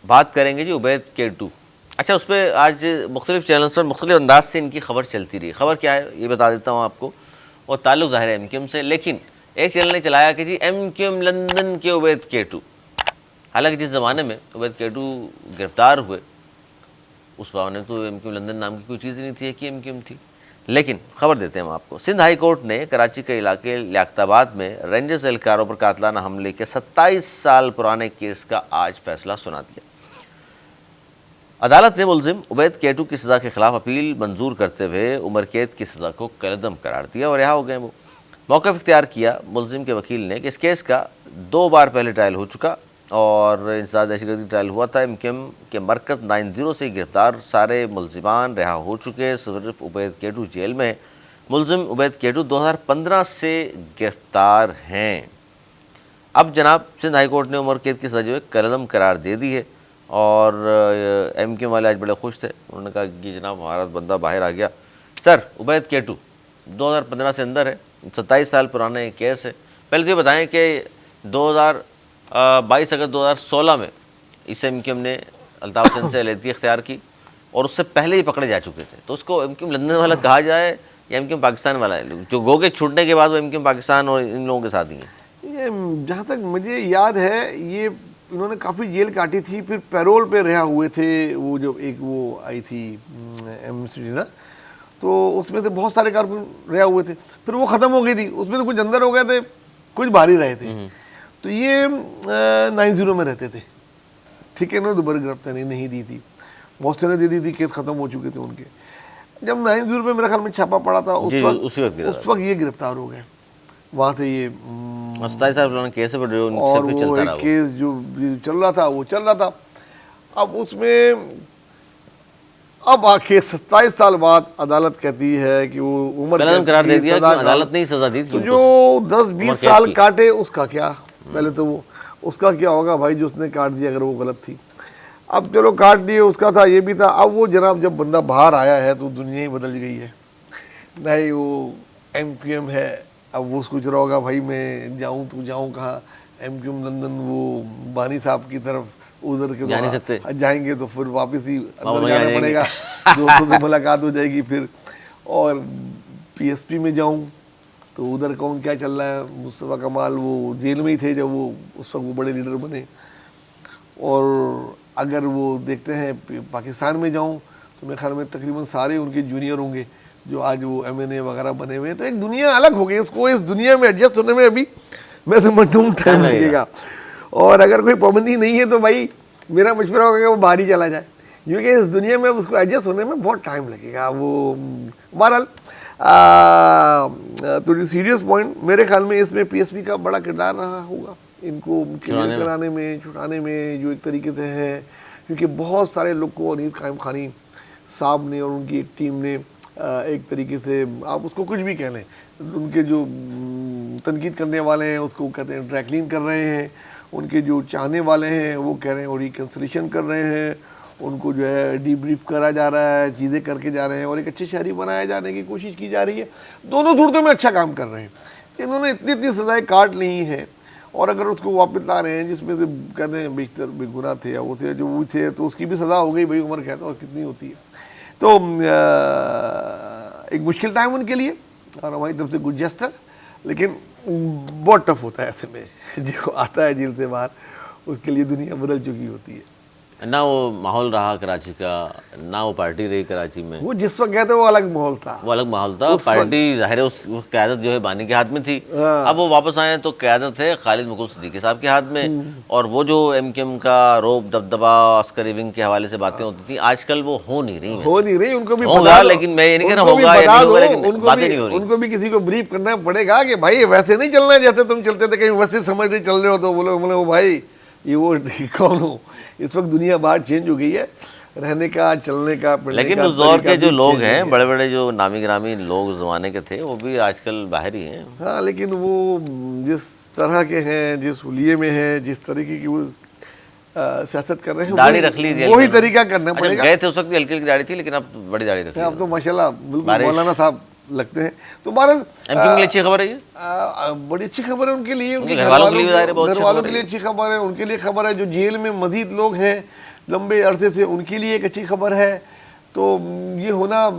बात करेंगे जी उबैद केटू। अच्छा, उस पर आज मुख्तलिफ चैनल्स पर मुख्तलिफ अंदाज से इनकी खबर चलती रही। खबर क्या है ये बता देता हूँ आपको, और ताल्लुक़ ज़ाहिर है MQM से, लेकिन एक चैनल ने चलाया कि जी MQM लंदन के उबैद केटू। हालांकि जिस ज़माने में उबैद केटू गिरफ़्तार हुए उस वक्त ने तो MQM लंदन नाम की कोई चीज़ ही नहीं थी, कि MQM थी। लेकिन खबर देते हैं हम आपको। सिंध हाई कोर्ट ने कराची के इलाके लियाकताबाद में रेंजर्स एहलकारों पर कातलाना हमले के 27 साल पुराने केस का आज फैसला सुना दिया। अदालत ने मुलजिम उबैद केटू की सज़ा के खिलाफ अपील मंजूर करते हुए उम्र कैद की सज़ा को कलअदम करार दिया और रिहा हो गए। वो मौक़िफ़ इख्तियार किया मुलजिम के वकील ने कि इस केस का 2 बार पहले ट्रायल हो चुका और इंसदाद दहशतगर्दी ट्रायल हुआ था। MQM के मरकज़ 90 से गिरफ़्तार सारे मुलजिमान रिहा हो चुके, सिर्फ उबैद केटू जेल में। मुलजिम उबैद केटू 2015 से गिरफ़्तार हैं। अब जनाब सिंध हाई कोर्ट ने उम्र कैद की सज़ा जो है कलअदम करार दे दी है और MQM वाले आज बड़े खुश थे। उन्होंने कहा कि जनाब हमारा बंदा बाहर आ गया। सर, उबैद केटू 2015 से अंदर है, 27 साल पुराना ये केस है। पहले तो ये बताएं कि 22 अगस्त 2016 में इस MQM ने अल्ताफ़ हुसैन से अलहदगी इख्तियार की और उससे पहले ही पकड़े जा चुके थे। तो उसको MQM लंदन वाला कहा जाए या MQM पाकिस्तान वाला है? जो गो के छूटने के बाद वो MQM पाकिस्तान और इन लोगों के साथ ही हैं। ये जहाँ तक मुझे याद है ये इन्होंने काफ़ी जेल काटी थी, फिर पैरोल पे रिहा हुए थे। वो जो एक वो आई थी एमनेस्टी ना, तो उसमें से बहुत सारे कारकुन रिहा हुए थे, फिर वो ख़त्म हो गई थी। उसमें से कुछ अंदर हो गए थे, कुछ बाहर ही रहे थे। तो ये 90 में रहते थे, ठीक है ना। दोबारा गिरफ्तारी नहीं दी थी, बहुत से ने दे दी थी, केस ख़त्म हो चुके थे उनके। जब 90 में मेरे ख्याल में छापा पड़ा था उस वक्त ये गिरफ्तार हो गए। वहाँ से ये 27 साल पुराना केस है, और वो एक केस जो चल रहा था वो चल रहा था। अब उसमें अब आखिर 27 साल बाद अदालत कहती है कि वो उम्र करार दे दिया कि अदालत ने ही सजा दी थी। तो जो 10-20 साल काटे उसका क्या, पहले तो वो उसका क्या होगा भाई जो उसने काट दिया अगर वो गलत थी। अब चलो काट दिए, उसका था ये भी था। अब वो जनाब जब बंदा बाहर आया है तो दुनिया ही बदल गई है। नहीं वो MQM है, अब वो सोच रहा होगा भाई मैं जाऊँ तो जाऊँ कहाँ। MQM लंदन वो बानी साहब की तरफ उधर के जा नहीं सकते, जाएंगे तो फिर वापस ही अंदर जाना पड़ेगा, दोस्तों से मुलाकात हो जाएगी फिर। और PSP में जाऊँ तो उधर कौन क्या चल रहा है। मुस्तफ़ा कमाल वो जेल में ही थे जब वो उस वक्त वो बड़े लीडर बने। और अगर वो देखते हैं पाकिस्तान में जाऊँ तो मेरे ख्याल में तकरीबन सारे उनके जूनियर होंगे जो आज वो MNA वगैरह बने हुए हैं। तो एक दुनिया अलग हो गई, उसको इस दुनिया में एडजस्ट होने में अभी मैं समझता हूँ टाइम लगेगा। और अगर कोई पाबंदी नहीं है तो भाई मेरा मशवरा होगा कि वो बाहर ही चला जाए, क्योंकि इस दुनिया में उसको एडजस्ट होने में बहुत टाइम लगेगा। वो बहरहाल थोड़ी सीरियस पॉइंट मेरे ख्याल में इसमें PSP का बड़ा किरदार रहा होगा इनको क्लियर कराने में, छुड़ाने में जो एक तरीके से है। क्योंकि बहुत सारे लोग को अनीस कायम खानी साहब ने और उनकी एक टीम ने एक तरीके से आप उसको कुछ भी कह लें, उनके जो तनकीद करने वाले हैं उसको कहते हैं ड्राई क्लीन कर रहे हैं, उनके जो चाहने वाले हैं वो कह रहे हैं और रिकन्सिलेशन कर रहे हैं, उनको जो है डीब्रीफ करा जा रहा है, चीज़ें करके जा रहे हैं और एक अच्छे शहरी बनाए जाने की कोशिश की जा रही है। दोनों सूरतों में अच्छा काम कर रहे हैं। इन्होंने इतनी इतनी सज़ाएँ काट ली हैं और अगर उसको वापस ला रहे हैं जिसमें से कहते हैं बेशतर बेगुनाह थे या वो थे जो वो थे तो उसकी भी सज़ा हो गई भाई, उम्र कहता और कितनी होती है। तो एक मुश्किल टाइम उनके लिए और हमारी तरफ से गुड जेस्टर, लेकिन बहुत टफ होता है ऐसे में। जो आता है जेल से बाहर उसके लिए दुनिया बदल चुकी होती है। ना वो माहौल रहा कराची का, ना वो पार्टी रही कराची में। वो जिस वक्त गए थे वो अलग माहौल था, वो अलग माहौल था। पार्टी ज़ाहिर है उस क़यादत जो है बानी के हाथ में थी। अब वो वापस आए तो क़यादत है खालिद मकबूल सिद्दीकी साहब के हाथ में। और वो जो MQM का रोब दबदबा अस्करी विंग के हवाले से बातें होती थी आजकल वो हो नहीं रही। उनको भी होगा, लेकिन मैं ये नहीं कह रहा होगा या नहीं होगा, लेकिन बातें नहीं हो रही। उनको भी किसी को ब्रीफ करना पड़ेगा कि भाई वैसे नहीं चलना है जैसे तुम चलते थे, कहीं वैसे समझ नहीं चल रहे हो तो बोलो भाई ये वो कौन हो। इस वक्त दुनिया बाहर चेंज हो गई है, रहने का चलने का। लेकिन उस दौर के जो लोग हैं बड़े बड़े जो नामी गिरामी लोग ज़माने के थे वो भी आजकल बाहर ही हैं। हाँ, लेकिन वो जिस तरह के हैं, जिस हुलिये में हैं, जिस तरीके की वो सियासत कर रहे हैं, दाढ़ी रख ली, वही तरीका करना पड़ेगा। गए थे उस वक्त भी हल्की हल्की दाढ़ी थी, लेकिन अब बड़ी दाढ़ी रख ली। अब तो माशाल्लाह बिल्कुल मौलाना साहब लगते हैं। तो बहरहाल एमक्यूएम के लिए अच्छी खबर है ये। बड़ी अच्छी खबर है उनके लिए, उनके घर वालों के लिए भी ज़ाहिर है बहुत घर अच्छी वालों खबर के है लिए अच्छी खबर है, उनके लिए खबर है जो जेल में मजीद लोग हैं लंबे अरसे से, उनके लिए एक अच्छी खबर है। तो ये होना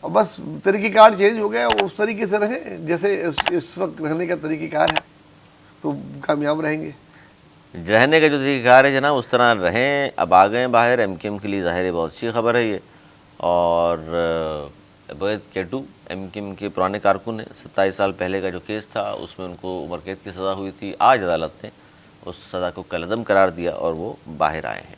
बस तरीक़ेकार चेंज हो गया, उस तरीके से रहें जैसे इस वक्त रहने का तरीक़ेकार है, तो कामयाब रहेंगे। रहने का जो तरीक़ेकार है जना उस तरह रहें। अब आ गए बाहर, एमक्यूएम के लिए ज़ाहिर है बहुत अच्छी खबर है ये। और अवैध केटू एमक्यूएम के पुराने कारकुन हैं। 27 साल पहले का जो केस था उसमें उनको उम्र कैद की सज़ा हुई थी। आज अदालत ने उस सज़ा को कलअदम करार दिया और वो बाहर आए हैं।